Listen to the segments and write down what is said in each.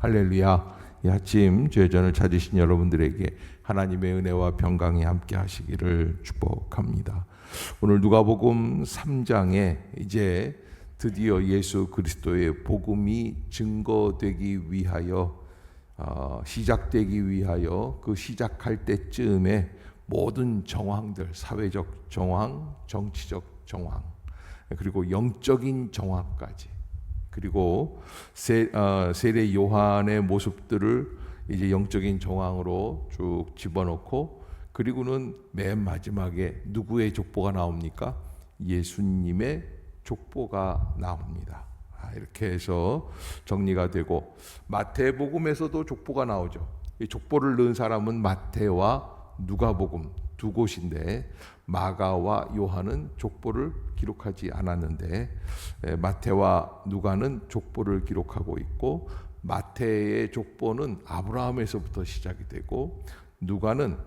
할렐루야. 이 아침 죄전을 찾으신 여러분들에게 하나님의 은혜와 평강이 함께 하시기를 축복합니다. 오늘 누가복음 3장에 이제 드디어 예수 그리스도의 복음이 증거되기 위하여 시작되기 위하여 그 시작할 때쯤에 모든 정황들, 사회적 정황, 정치적 정황, 그리고 영적인 정황까지, 그리고 세례 요한의 모습들을 이제 영적인 정황으로 쭉 집어넣고, 그리고는 맨 마지막에 누구의 족보가 나옵니까? 예수님의 족보가 나옵니다. 이렇게 해서 정리가 되고, 마태복음에서도 족보가 나오죠. 이 족보를 넣은 사람은 마태와 누가복음 두 곳인데, 마가와 요한은 족보를 기록하지 않았는데 마태와 누가는 족보를 기록하고 있고, 마태의 족보는 아브라함에서부터 시작이 되고 누가는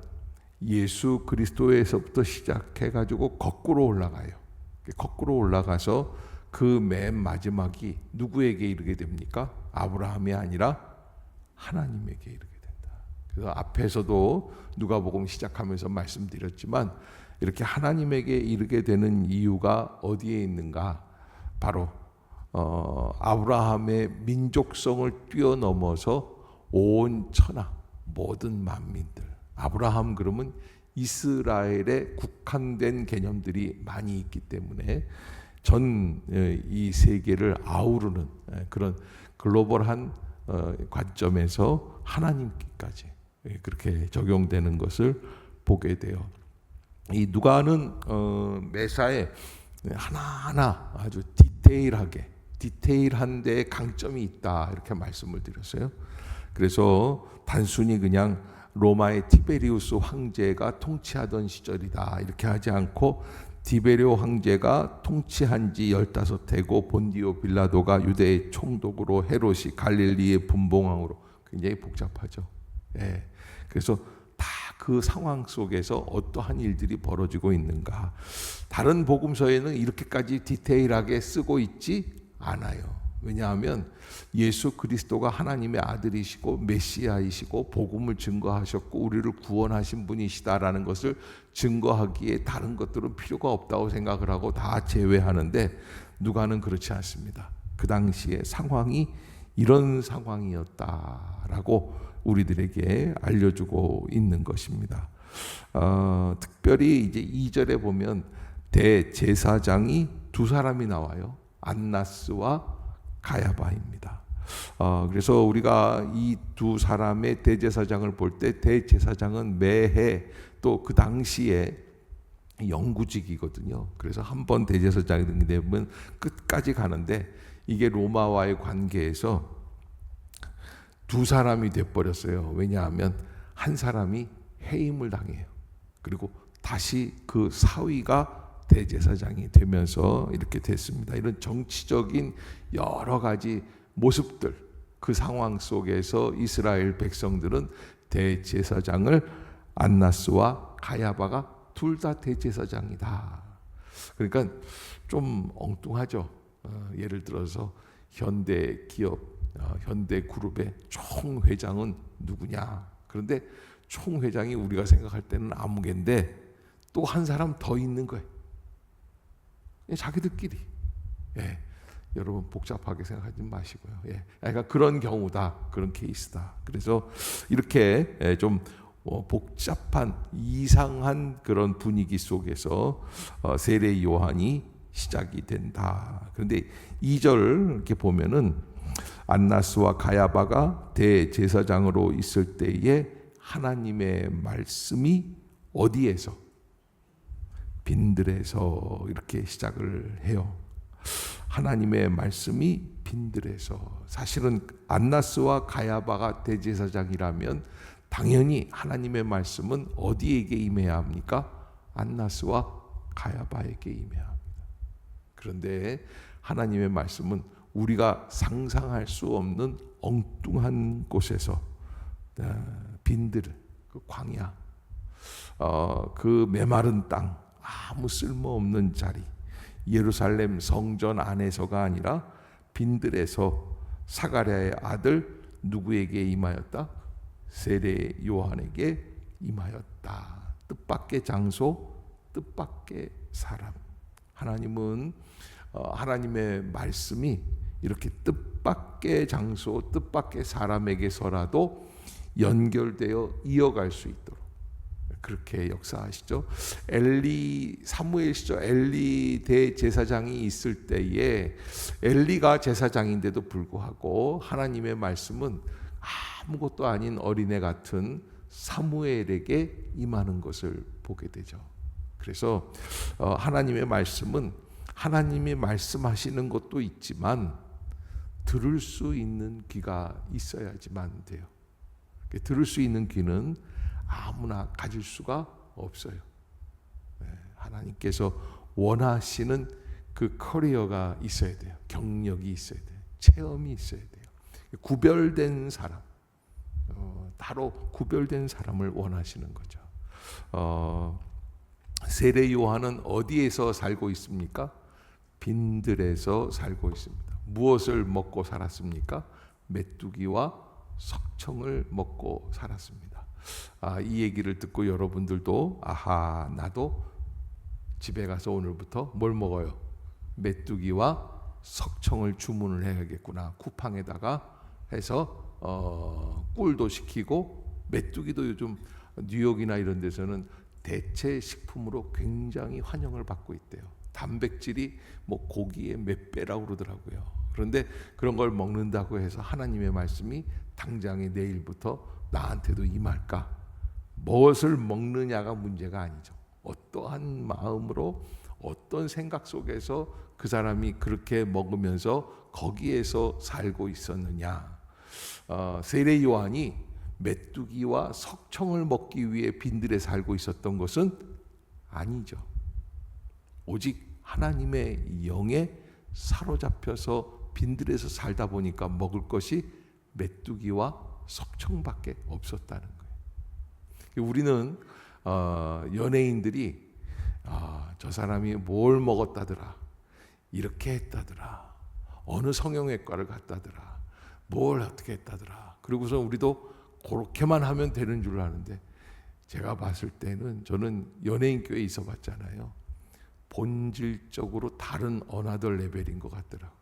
예수 그리스도에서부터 시작해가지고 거꾸로 올라가요. 거꾸로 올라가서 그 맨 마지막이 누구에게 이르게 됩니까? 아브라함이 아니라 하나님에게 이르게 된다. 그래서 앞에서도 누가복음 시작하면서 말씀드렸지만, 이렇게 하나님에게 이르게 되는 이유가 어디에 있는가? 바로 아브라함의 민족성을 뛰어넘어서 온 천하 모든 만민들, 아브라함 그러면 이스라엘에 국한된 개념들이 많이 있기 때문에 전 이 세계를 아우르는 그런 글로벌한 관점에서 하나님께까지 그렇게 적용되는 것을 보게 돼요. 이 누가는 매사에 하나하나 아주 디테일한 데에 강점이 있다, 이렇게 말씀을 드렸어요. 그래서 단순히 그냥 로마의 티베리우스 황제가 통치하던 시절이다 이렇게 하지 않고, 디베리오 황제가 통치한 지 15해고 본디오 빌라도가 유대의 총독으로, 헤롯이 갈릴리의 분봉왕으로, 굉장히 복잡하죠. 그래서 다 그 상황 속에서 어떠한 일들이 벌어지고 있는가. 다른 복음서에는 이렇게까지 디테일하게 쓰고 있지 않아요. 왜냐하면 예수 그리스도가 하나님의 아들이시고 메시아이시고 복음을 증거하셨고 우리를 구원하신 분이시다라는 것을 증거하기에 다른 것들은 필요가 없다고 생각을 하고 다 제외하는데, 누가는 그렇지 않습니다. 그 당시의 상황이 이런 상황이었다라고 우리들에게 알려주고 있는 것입니다. 특별히 이제 2절에 보면 대제사장이 두 사람이 나와요. 안나스와 가야바입니다. 그래서 우리가 이 두 사람의 대제사장을 볼 때, 대제사장은 매해 또 그 당시에 영구직이거든요. 그래서 한 번 대제사장이 되면 끝까지 가는데, 이게 로마와의 관계에서 두 사람이 돼버렸어요. 왜냐하면 한 사람이 해임을 당해요. 그리고 다시 그 사위가 대제사장이 되면서 이렇게 됐습니다. 이런 정치적인 여러 가지 모습들, 그 상황 속에서 이스라엘 백성들은 대제사장을, 안나스와 가야바가 둘 다 대제사장이다. 그러니까 좀 엉뚱하죠. 예를 들어서 현대 기업, 현대 그룹의 총회장은 누구냐? 그런데 총회장이 우리가 생각할 때는 아무개인데 또 한 사람 더 있는 거예요. 자기들끼리. 여러분 복잡하게 생각하지 마시고요. 그러니까 그런 경우다, 그런 케이스다. 그래서 이렇게 좀 복잡한 이상한 그런 분위기 속에서 세례 요한이 시작이 된다. 그런데 2절 이렇게 보면은 안나스와 가야바가 대제사장으로 있을 때에 하나님의 말씀이 어디에서? 빈들에서 이렇게 시작을 해요. 하나님의 말씀이 빈들에서. 사실은 안나스와 가야바가 대제사장이라면 당연히 하나님의 말씀은 어디에게 임해야 합니까? 안나스와 가야바에게 임해야 합니다. 그런데 하나님의 말씀은 우리가 상상할 수 없는 엉뚱한 곳에서, 빈들, 그 광야, 그 메마른 땅, 아무 쓸모없는 자리, 예루살렘 성전 안에서가 아니라 빈들에서 사가랴의 아들 누구에게 임하였다? 세례 요한에게 임하였다. 뜻밖의 장소, 뜻밖의 사람. 하나님은 하나님의 말씀이 이렇게 뜻밖의 장소, 뜻밖의 사람에게서라도 연결되어 이어갈 수 있도록 그렇게 역사하시죠. 사무엘 시절 엘리 대제사장이 있을 때에 엘리가 제사장인데도 불구하고 하나님의 말씀은 아무것도 아닌 어린애 같은 사무엘에게 임하는 것을 보게 되죠. 그래서 하나님의 말씀은 하나님이 말씀하시는 것도 있지만 들을 수 있는 귀가 있어야지만 돼요. 들을 수 있는 귀는 아무나 가질 수가 없어요. 하나님께서 원하시는 그 커리어가 있어야 돼요. 경력이 있어야 돼요. 체험이 있어야 돼요. 구별된 사람, 따로 구별된 사람을 원하시는 거죠. 세례 요한은 어디에서 살고 있습니까? 빈들에서 살고 있습니다. 무엇을 먹고 살았습니까? 메뚜기와 석청을 먹고 살았습니다. 이 얘기를 듣고 여러분들도 나도 집에 가서 오늘부터 뭘 먹어요? 메뚜기와 석청을 주문을 해야겠구나. 쿠팡에다가 해서 꿀도 시키고, 메뚜기도 요즘 뉴욕이나 이런 데서는 대체 식품으로 굉장히 환영을 받고 있대요. 단백질이 고기의 몇 배라고 그러더라고요. 그런데 그런 걸 먹는다고 해서 하나님의 말씀이 당장에 내일부터 나한테도 임할까? 무엇을 먹느냐가 문제가 아니죠. 어떠한 마음으로, 어떤 생각 속에서 그 사람이 그렇게 먹으면서 거기에서 살고 있었느냐. 세례 요한이 메뚜기와 석청을 먹기 위해 빈들에 살고 있었던 것은 아니죠. 오직 하나님의 영에 사로잡혀서 빈들에서 살다 보니까 먹을 것이 메뚜기와 석청밖에 없었다는 거예요. 우리는 연예인들이 저 사람이 뭘 먹었다더라, 이렇게 했다더라, 어느 성형외과를 갔다더라, 뭘 어떻게 했다더라, 그리고서 우리도 그렇게만 하면 되는 줄 아는데, 제가 봤을 때는, 저는 연예인 교회에 있어 봤잖아요. 본질적으로 다른 어나더 레벨인 것 같더라고요.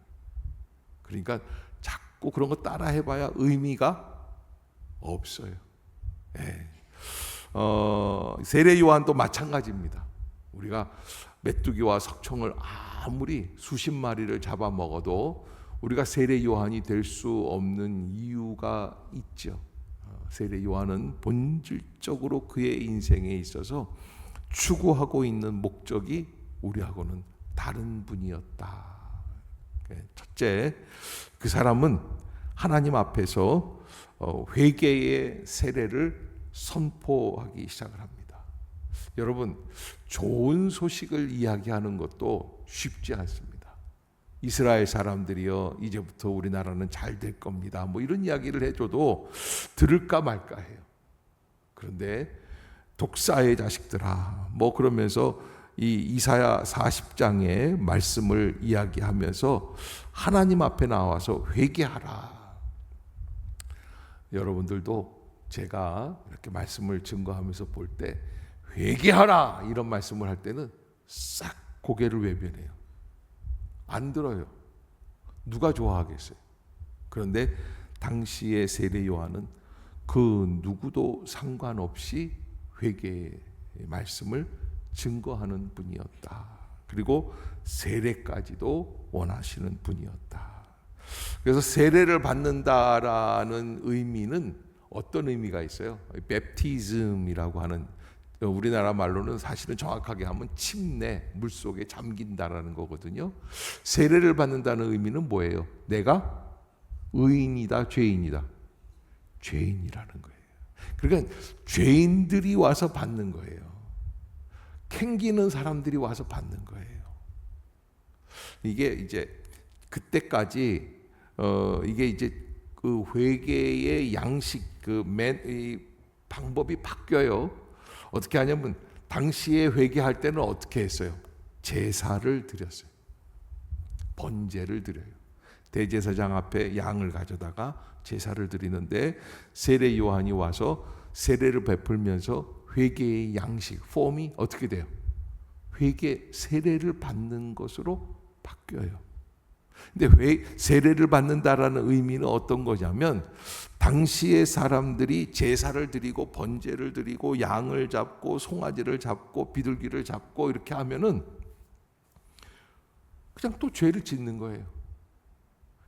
그러니까 자꾸 그런 거 따라 해봐야 의미가 없어요. 세례 요한도 마찬가지입니다. 우리가 메뚜기와 석청을 아무리 수십 마리를 잡아먹어도 우리가 세례 요한이 될 수 없는 이유가 있죠. 세례 요한은 본질적으로 그의 인생에 있어서 추구하고 있는 목적이 우리하고는 다른 분이었다. 첫째, 그 사람은 하나님 앞에서 회개의 세례를 선포하기 시작을 합니다. 여러분, 좋은 소식을 이야기하는 것도 쉽지 않습니다. 이스라엘 사람들이요, 이제부터 우리나라는 잘 될 겁니다, 이런 이야기를 해줘도 들을까 말까 해요. 그런데 독사의 자식들아, 그러면서 이 이사야 40장의 말씀을 이야기하면서 하나님 앞에 나와서 회개하라. 여러분들도 제가 이렇게 말씀을 증거하면서 볼 때 회개하라 이런 말씀을 할 때는 싹 고개를 외면해요. 안 들어요. 누가 좋아하겠어요? 그런데 당시의 세례 요한은 그 누구도 상관없이 회개의 말씀을 증거하는 분이었다. 그리고 세례까지도 원하시는 분이었다. 그래서 세례를 받는다라는 의미는 어떤 의미가 있어요? 베프티즘이라고 하는, 우리나라 말로는 사실은 정확하게 하면 침례, 물속에 잠긴다라는 거거든요. 세례를 받는다는 의미는 뭐예요? 내가 의인이다, 죄인이다? 죄인이라는 거예요. 그러니까 죄인들이 와서 받는 거예요. 캥기는 사람들이 와서 받는 거예요. 이게 이제 그때까지 이게 이제 그 회개의 양식, 이 방법이 바뀌어요. 어떻게 하냐면 당시에 회개할 때는 어떻게 했어요? 제사를 드렸어요. 번제를 드려요. 대제사장 앞에 양을 가져다가 제사를 드리는데 세례 요한이 와서 세례를 베풀면서 회개의 양식, 폼이 어떻게 돼요? 회개 세례를 받는 것으로 바뀌어요. 근데 세례를 받는다라는 의미는 어떤 거냐면 당시의 사람들이 제사를 드리고 번제를 드리고 양을 잡고 송아지를 잡고 비둘기를 잡고 이렇게 하면은 그냥 또 죄를 짓는 거예요.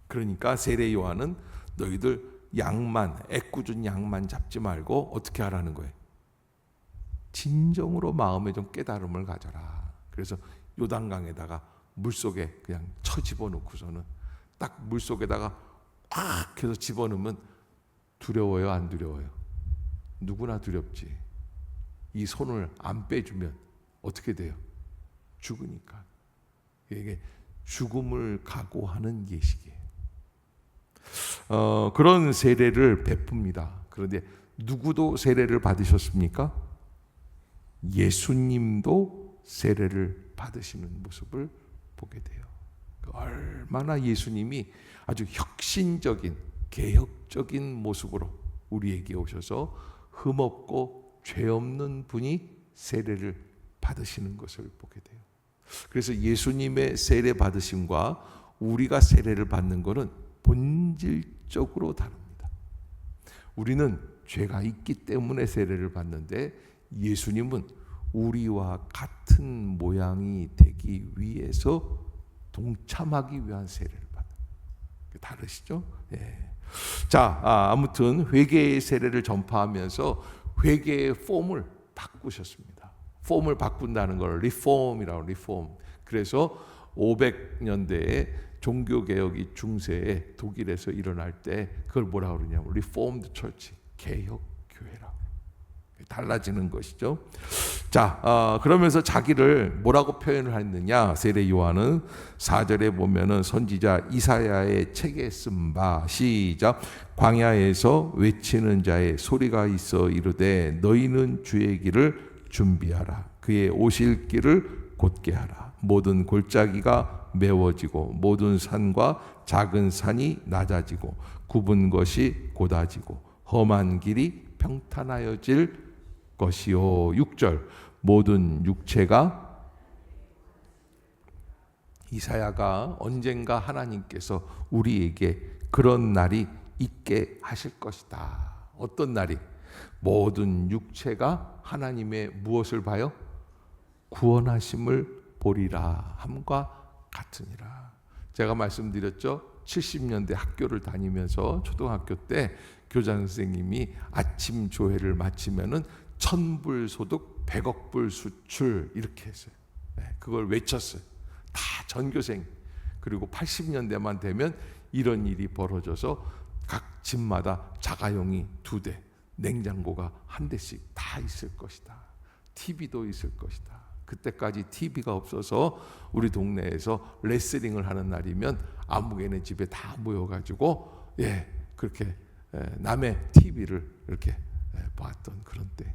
그러니까 세례 요한은 너희들 양만, 애꿎은 양만 잡지 말고 어떻게 하라는 거예요? 진정으로 마음에 좀 깨달음을 가져라. 그래서 요단강에다가 물속에 그냥 쳐 집어넣고서는 딱 물속에다가 꽉 해서 집어넣으면 두려워요, 안 두려워요? 누구나 두렵지. 이 손을 안 빼주면 어떻게 돼요? 죽으니까. 이게 죽음을 각오하는 예식이에요. 그런 세례를 베풉니다. 그런데 누구도 세례를 받으셨습니까? 예수님도 세례를 받으시는 모습을 보게 돼요. 얼마나 예수님이 아주 혁신적인 개혁적인 모습으로 우리에게 오셔서 흠없고 죄 없는 분이 세례를 받으시는 것을 보게 돼요. 그래서 예수님의 세례 받으심과 우리가 세례를 받는 것은 본질적으로 다릅니다. 우리는 죄가 있기 때문에 세례를 받는데 예수님은 우리와 같은 모양이 되기 위해서 동참하기 위한 세례를 받는. 다르시죠? 예. 자, 아무튼 회개의 세례를 전파하면서 회개의 폼을 바꾸셨습니다. 폼을 바꾼다는 걸 리폼이라고, 리폼. 그래서 500년대에 종교개혁이 중세에 독일에서 일어날 때 그걸 뭐라고 그러냐면 리폼드 처치, 개혁교회라고. 달라지는 것이죠. 자, 그러면서 자기를 뭐라고 표현을 했느냐? 세례 요한은 4절에 보면은 선지자 이사야의 책에 쓴 바, 시작, 광야에서 외치는 자의 소리가 있어 이르되 너희는 주의 길을 준비하라. 그의 오실 길을 곧게 하라. 모든 골짜기가 메워지고 모든 산과 작은 산이 낮아지고 굽은 것이 곧아지고 험한 길이 평탄하여질 것이요. 6절, 모든 육체가, 이사야가 언젠가 하나님께서 우리에게 그런 날이 있게 하실 것이다. 어떤 날이? 모든 육체가 하나님의 무엇을 봐요? 구원하심을 보리라 함과 같으니라. 제가 말씀드렸죠. 70년대 학교를 다니면서 초등학교 때 교장 선생님이 아침 조회를 마치면은 1000불 소득 100억 불 수출 이렇게 했어요. 네, 그걸 외쳤어요. 다 전교생. 그리고 80년대만 되면 이런 일이 벌어져서 각 집마다 자가용이 2대, 냉장고가 1대씩 다 있을 것이다. TV도 있을 것이다. 그때까지 TV가 없어서 우리 동네에서 레슬링을 하는 날이면 아무개네 집에 다 모여가지고 그렇게 남의 TV를 이렇게 봤던 그런 때.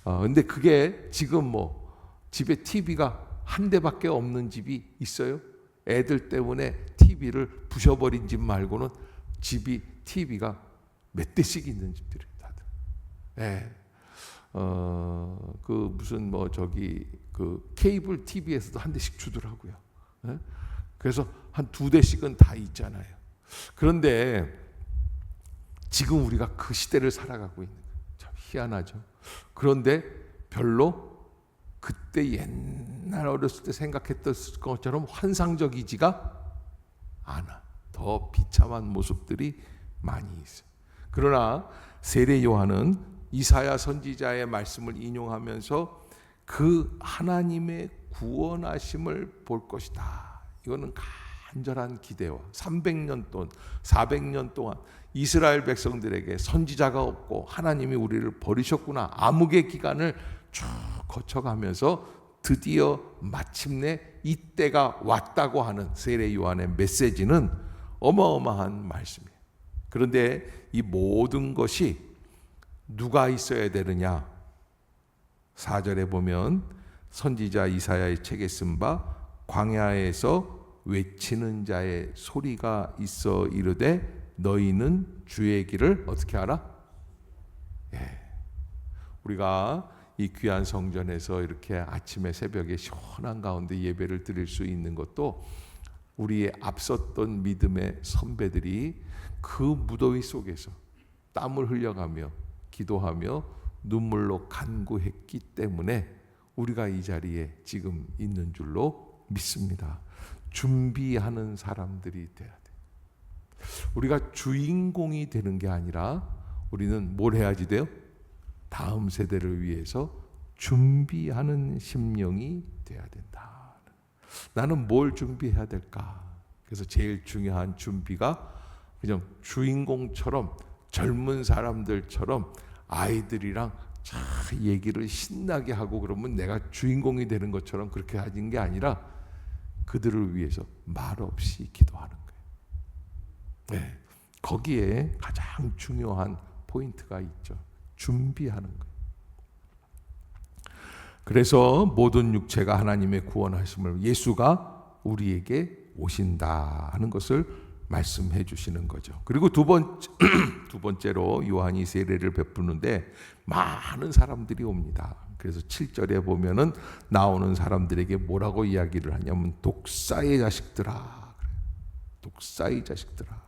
근데 그게 지금 뭐 집에 TV가 1대밖에 없는 집이 있어요? 애들 때문에 TV를 부셔버린 집 말고는 집이 TV가 몇 대씩 있는 집들이 다들. 그 무슨 뭐 저기 그 케이블 TV에서도 1대씩 주더라고요. 그래서 한 2대씩은 다 있잖아요. 그런데 지금 우리가 그 시대를 살아가고 있는 거예요. 참 희한하죠. 그런데 별로 그때 옛날 어렸을 때 생각했던 것처럼 환상적이지가 않아. 더 비참한 모습들이 많이 있어요. 그러나 세례 요한은 이사야 선지자의 말씀을 인용하면서 그 하나님의 구원하심을 볼 것이다. 이거는 간절한 기대와 300년 동안 400년 동안 이스라엘 백성들에게 선지자가 없고 하나님이 우리를 버리셨구나. 암흑의 기간을 쭉 거쳐가면서 드디어 마침내 이때가 왔다고 하는 세례 요한의 메시지는 어마어마한 말씀이에요. 그런데 이 모든 것이 누가 있어야 되느냐? 4절에 보면 선지자 이사야의 책에 쓴 바 광야에서 외치는 자의 소리가 있어 이르되 너희는 주의 길을 어떻게 알아? 예. 우리가 이 귀한 성전에서 이렇게 아침에 새벽에 시원한 가운데 예배를 드릴 수 있는 것도 우리의 앞섰던 믿음의 선배들이 그 무더위 속에서 땀을 흘려가며 기도하며 눈물로 간구했기 때문에 우리가 이 자리에 지금 있는 줄로 믿습니다. 준비하는 사람들이 돼야 돼. 우리가 주인공이 되는 게 아니라 우리는 뭘 해야지 돼요? 다음 세대를 위해서 준비하는 심령이 돼야 된다. 나는 뭘 준비해야 될까? 그래서 제일 중요한 준비가 그냥 주인공처럼 젊은 사람들처럼 아이들이랑 자 얘기를 신나게 하고 그러면 내가 주인공이 되는 것처럼 그렇게 하는 게 아니라 그들을 위해서 말없이 기도하는 거예요. 네, 거기에 가장 중요한 포인트가 있죠. 준비하는 거예요. 그래서 모든 육체가 하나님의 구원하심을 예수가 우리에게 오신다 하는 것을 말씀해 주시는 거죠. 그리고 두 번째로 요한이 세례를 베푸는데 많은 사람들이 옵니다. 그래서 7절에 보면은 나오는 사람들에게 뭐라고 이야기를 하냐면 독사의 자식들아, 독사의 자식들아,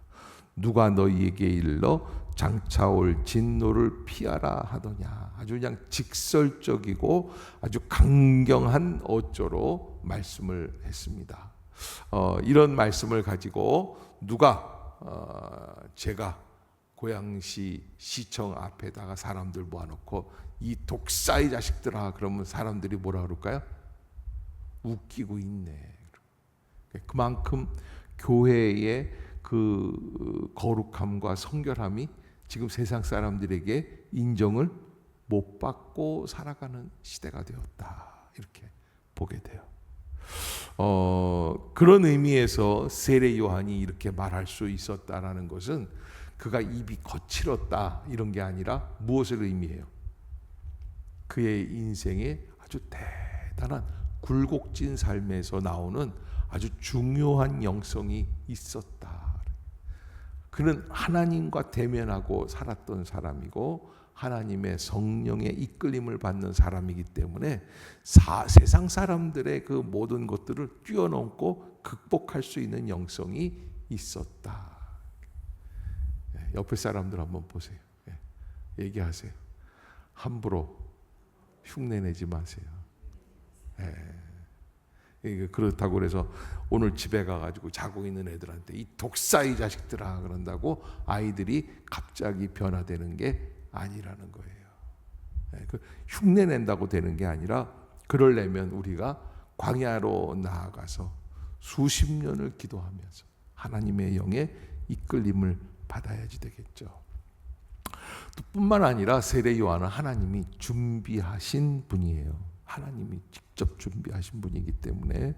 누가 너희에게 일러 장차 올 진노를 피하라 하더냐. 아주 그냥 직설적이고 아주 강경한 어조로 말씀을 했습니다. 이런 말씀을 가지고 누가 제가 고양시 시청 앞에다가 사람들 모아놓고 이 독사의 자식들아 그러면 사람들이 뭐라 그럴까요? 웃기고 있네. 그만큼 교회의 그 거룩함과 성결함이 지금 세상 사람들에게 인정을 못 받고 살아가는 시대가 되었다. 이렇게 보게 돼요. 그런 의미에서 세례 요한이 이렇게 말할 수 있었다라는 것은 그가 입이 거칠었다 이런 게 아니라 무엇을 의미해요? 그의 인생에 아주 대단한 굴곡진 삶에서 나오는 아주 중요한 영성이 있었다. 그는 하나님과 대면하고 살았던 사람이고 하나님의 성령의 이끌림을 받는 사람이기 때문에 세상 사람들의 그 모든 것들을 뛰어넘고 극복할 수 있는 영성이 있었다. 옆에 사람들 한번 보세요. 얘기하세요. 함부로 흉내내지 마세요. 그렇다고 그래서 오늘 집에 가가지고 자고 있는 애들한테 이 독사의 자식들아 그런다고 아이들이 갑자기 변화되는 게 아니라는 거예요. 그 흉내낸다고 되는 게 아니라 그러려면 우리가 광야로 나아가서 수십 년을 기도하면서 하나님의 영의 이끌림을 받아야지 되겠죠. 뿐만 아니라 세례 요한은 하나님이 준비하신 분이에요. 하나님이 직접 준비하신 분이기 때문에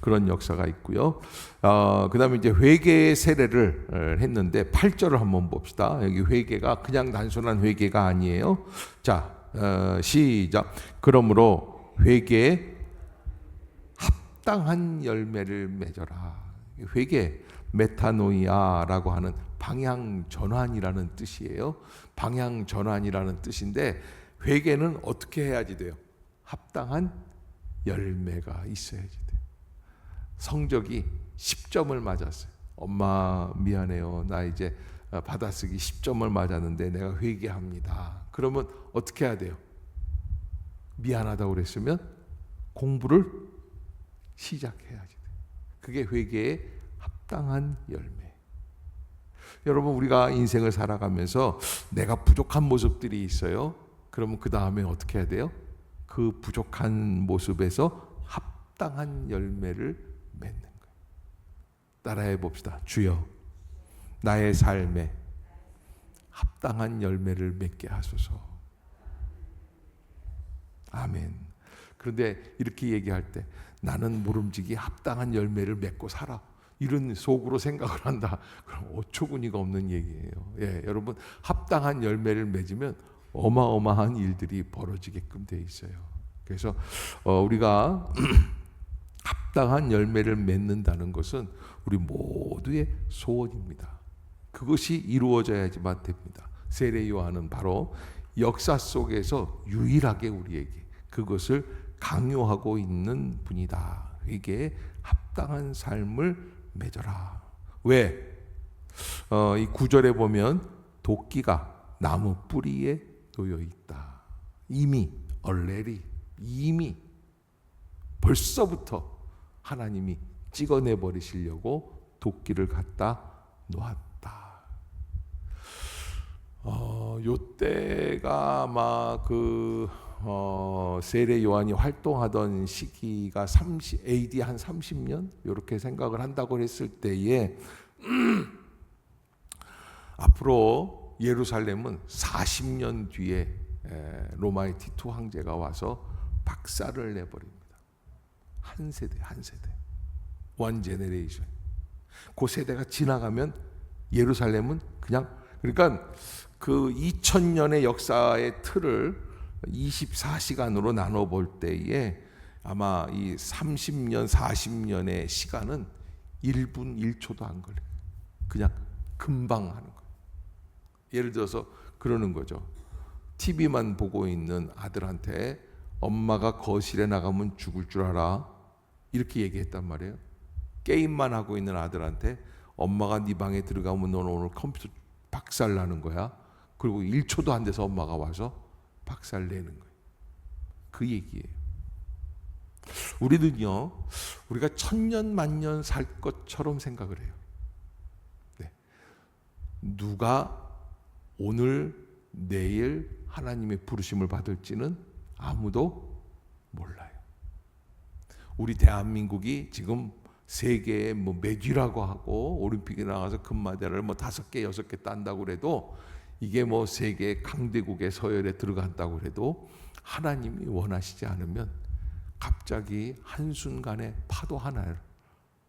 그런 역사가 있고요. 그 다음에 이제 회개의 세례를 했는데 8절을 한번 봅시다. 여기 회개가 그냥 단순한 회개가 아니에요. 자, 시작. 그러므로 회개에 합당한 열매를 맺어라. 회개, 메타노이아라고 하는 방향 전환이라는 뜻이에요. 방향 전환이라는 뜻인데 회개는 어떻게 해야지 돼요? 합당한 열매가 있어야지 돼요. 성적이 10점을 맞았어요. 엄마 미안해요. 나 이제 받아쓰기 10점을 맞았는데 내가 회개합니다. 그러면 어떻게 해야 돼요? 미안하다고 그랬으면 공부를 시작해야지 돼요. 그게 회개의 합당한 열매. 여러분 우리가 인생을 살아가면서 내가 부족한 모습들이 있어요. 그러면 그 다음에 어떻게 해야 돼요? 그 부족한 모습에서 합당한 열매를 맺는 거예요. 따라해 봅시다. 주여, 나의 삶에 합당한 열매를 맺게 하소서. 아멘. 그런데 이렇게 얘기할 때 나는 모름지기 합당한 열매를 맺고 살아. 이런 속으로 생각을 한다. 그럼 어처구니가 없는 얘기예요. 여러분 합당한 열매를 맺으면 어마어마한 일들이 벌어지게끔 돼 있어요. 그래서 우리가 합당한 열매를 맺는다는 것은 우리 모두의 소원입니다. 그것이 이루어져야지만 됩니다. 세례 요한은 바로 역사 속에서 유일하게 우리에게 그것을 강요하고 있는 분이다. 이게 합당한 삶을 맺어라. 왜? 이 9절에 보면 도끼가 나무 뿌리에 놓여 있다. 이미 이미 벌써부터 하나님이 찍어내 버리시려고 도끼를 갖다 놓았다. 요때가 아마 세례 요한이 활동하던 시기가 AD 한 30년 이렇게 생각을 한다고 했을 때에 앞으로 예루살렘은 40년 뒤에 로마의 티투 황제가 와서 박살을 내버립니다. 한 세대 원 제너레이션. 그 세대가 지나가면 예루살렘은 그냥, 그러니까 그 2000년의 역사의 틀을 24시간으로 나눠 볼 때에 아마 이 30년 40년의 시간은 1분 1초도 안 걸려요. 그냥 금방 하는 거예요. 예를 들어서 그러는 거죠. TV만 보고 있는 아들한테 엄마가 거실에 나가면 죽을 줄 알아, 이렇게 얘기했단 말이에요. 게임만 하고 있는 아들한테 엄마가 네 방에 들어가면 너는 오늘 컴퓨터 박살 나는 거야. 그리고 1초도 안 돼서 엄마가 와서 박살 내는 거예요. 그 얘기예요. 우리는요, 우리가 천년 만년 살 것처럼 생각을 해요. 네. 누가 오늘 내일 하나님의 부르심을 받을지는 아무도 몰라요. 우리 대한민국이 지금 세계에 메디라고 하고 올림픽에 나가서 금메달을 5개, 6개 딴다고 그래도 이게 세계 강대국의 서열에 들어간다고 그래도 하나님이 원하시지 않으면 갑자기 한순간에 파도 하나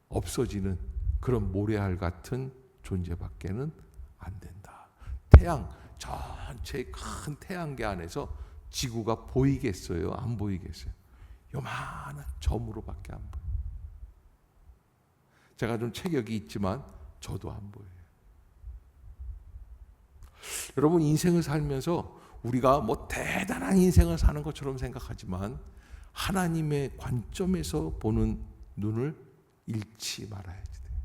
없어지는 그런 모래알 같은 존재밖에는 안 된다. 태양 전체 큰 태양계 안에서 지구가 보이겠어요? 안 보이겠어요? 요만한 점으로밖에 안 보여요. 제가 좀 체격이 있지만 저도 안 보여요. 여러분, 인생을 살면서 우리가 대단한 인생을 사는 것처럼 생각하지만 하나님의 관점에서 보는 눈을 잃지 말아야지 돼요.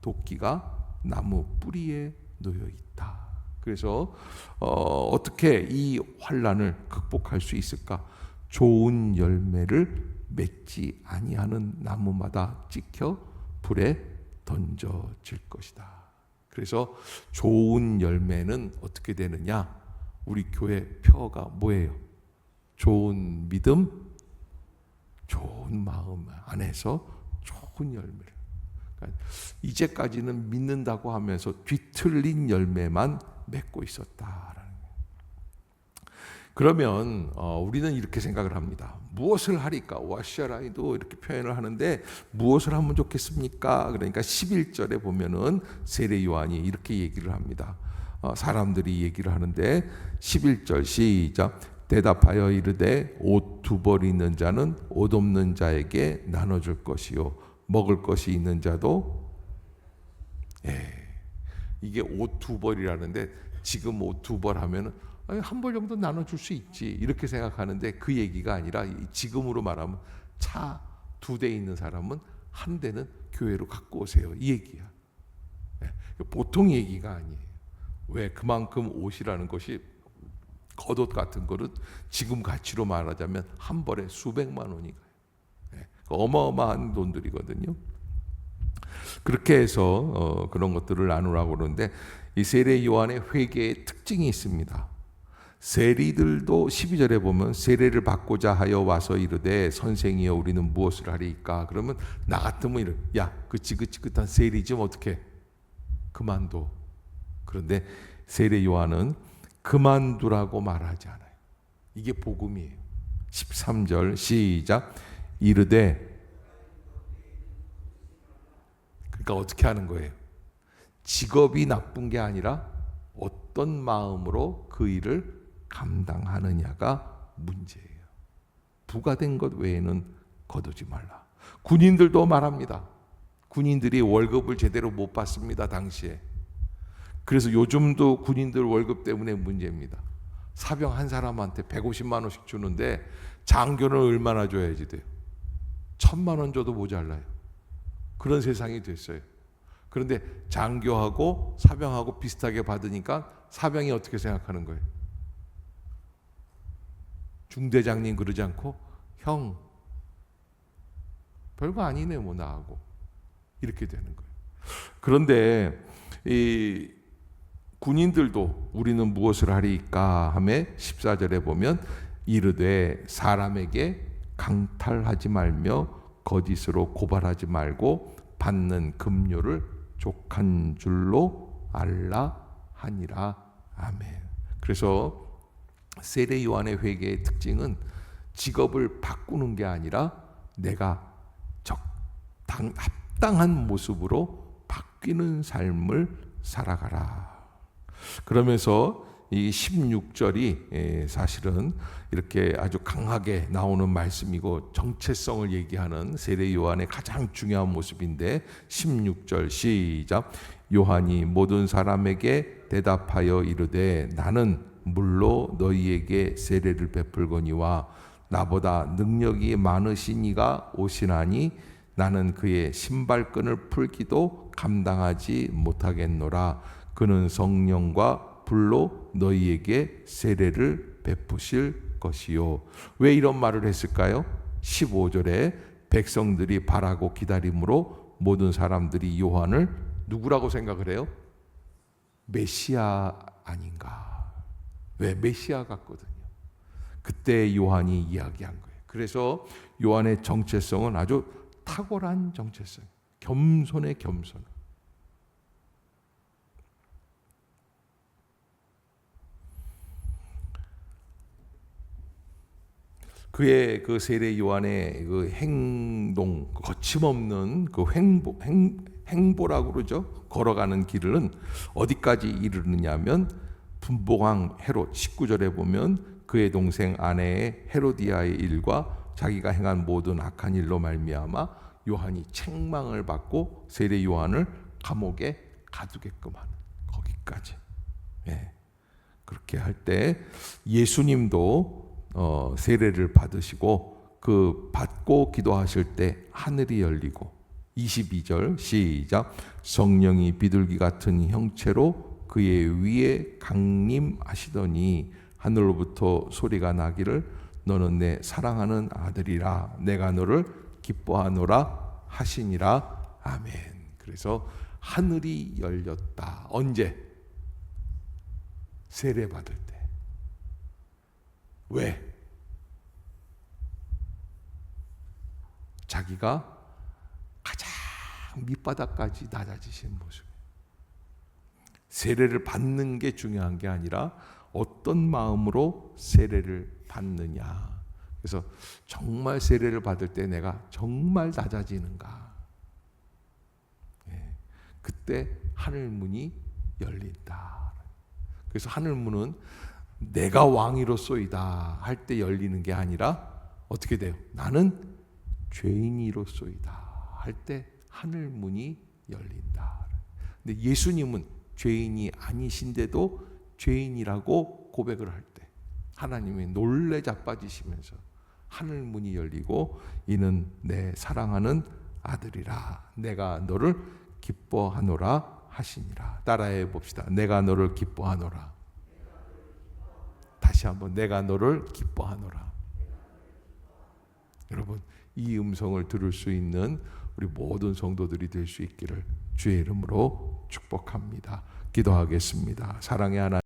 도끼가 나무 뿌리에 놓여 있다. 그래서 어떻게 이 환난을 극복할 수 있을까? 좋은 열매를 맺지 아니하는 나무마다 찍혀 불에 던져질 것이다. 그래서 좋은 열매는 어떻게 되느냐? 우리 교회 표어가 뭐예요? 좋은 믿음, 좋은 마음 안에서 좋은 열매를. 그러니까 이제까지는 믿는다고 하면서 뒤틀린 열매만 맺고 있었다라는 거예요. 그러면 우리는 이렇게 생각을 합니다. 무엇을 하리까? 와시아라이도 이렇게 표현을 하는데 무엇을 하면 좋겠습니까? 그러니까 11절에 보면은 세례 요한이 이렇게 얘기를 합니다. 사람들이 얘기를 하는데 11절 시작. 대답하여 이르되 옷 2벌 있는 자는 옷 없는 자에게 나눠줄 것이요 먹을 것이 있는 자도 이게 옷 2벌이라는데 지금 옷 2벌 하면은 한 벌 정도 나눠줄 수 있지 이렇게 생각하는데 그 얘기가 아니라 지금으로 말하면 차 2대 있는 사람은 한 대는 교회로 갖고 오세요, 이 얘기야. 보통 얘기가 아니에요. 왜? 그만큼 옷이라는 것이 겉옷 같은 거는 지금 가치로 말하자면 한 벌에 수백만 원이 가요. 어마어마한 돈들이거든요. 그렇게 해서 그런 것들을 나누라고 그러는데 이 세례 요한의 회개의 특징이 있습니다. 세리들도 12절에 보면 세례를 받고자 하여 와서 이르되 선생이여 우리는 무엇을 하리까? 그러면 나 같으면 이래, 야 그 지긋지긋한 세리 좀 어떻게 그만둬. 그런데 세례 요한은 그만두라고 말하지 않아요. 이게 복음이에요. 13절 시작. 이르되, 그러니까 어떻게 하는 거예요? 직업이 나쁜 게 아니라 어떤 마음으로 그 일을 감당하느냐가 문제예요. 부과된 것 외에는 거두지 말라. 군인들도 말합니다. 군인들이 월급을 제대로 못 받습니다. 당시에 그래서 요즘도 군인들 월급 때문에 문제입니다. 사병 한 사람한테 150만 원씩 주는데 장교는 얼마나 줘야지 돼요? 1000만 원 줘도 모자라요. 그런 세상이 됐어요. 그런데 장교하고 사병하고 비슷하게 받으니까 사병이 어떻게 생각하는 거예요? 중대장님 그러지 않고 형 별거 아니네 뭐 나하고 이렇게 되는 거예요. 그런데 이 군인들도 우리는 무엇을 하리까 하매 14절에 보면 이르되 사람에게 강탈하지 말며 거짓으로 고발하지 말고 받는 급료를 족한 줄로 알라 하니라. 아멘. 그래서 세례 요한의 회개의 특징은 직업을 바꾸는 게 아니라 내가 합당한 모습으로 바뀌는 삶을 살아가라. 그러면서 이 16절이 사실은 이렇게 아주 강하게 나오는 말씀이고 정체성을 얘기하는 세례 요한의 가장 중요한 모습인데 16절 시작. 요한이 모든 사람에게 대답하여 이르되 나는 물로 너희에게 세례를 베풀거니와 나보다 능력이 많으신 이가 오시나니 나는 그의 신발끈을 풀기도 감당하지 못하겠노라. 그는 성령과 불로 너희에게 세례를 베푸실 것이요. 왜 이런 말을 했을까요? 15절에 백성들이 바라고 기다림으로 모든 사람들이 요한을 누구라고 생각을 해요? 메시아 아닌가. 왜? 메시아 같거든요. 그때 요한이 이야기한 거예요. 그래서 요한의 정체성은 아주 탁월한 정체성, 겸손의 겸손. 그의 그 세례 요한의 그 행동, 거침없는 그 행보라고 그러죠. 걸어가는 길은 어디까지 이르느냐면 분봉왕 헤롯 19절에 보면 그의 동생 아내의 헤로디아의 일과 자기가 행한 모든 악한 일로 말미암아 요한이 책망을 받고 세례 요한을 감옥에 가두게끔 하는 거기까지. 예. 그렇게 할 때 예수님도 세례를 받으시고 그 받고 기도하실 때 하늘이 열리고 22절 시작. 성령이 비둘기 같은 형체로 그의 위에 강림하시더니 하늘로부터 소리가 나기를 너는 내 사랑하는 아들이라 내가 너를 기뻐하노라 하시니라. 아멘. 그래서 하늘이 열렸다. 언제? 세례 받을 때. 왜? 자기가 가장 밑바닥까지 낮아지신 모습. 세례를 받는 게 중요한 게 아니라 어떤 마음으로 세례를 받느냐. 그래서 정말 세례를 받을 때 내가 정말 낮아지는가. 그때 하늘 문이 열린다. 그래서 하늘 문은 내가 왕이로소이다 할 때 열리는 게 아니라 어떻게 돼요? 나는 죄인이로소이다 할 때 하늘 문이 열린다. 근데 예수님은 죄인이 아니신데도 죄인이라고 고백을 할 때 하나님이 놀래 자빠지시면서 하늘 문이 열리고 이는 내 사랑하는 아들이라 내가 너를 기뻐하노라 하시니라. 따라해 봅시다. 내가 너를 기뻐하노라. 다시 한번 내가 너를 기뻐하노라. 여러분 이 음성을 들을 수 있는 우리 모든 성도들이 될 수 있기를 주의 이름으로 축복합니다. 기도하겠습니다. 사랑의 하나님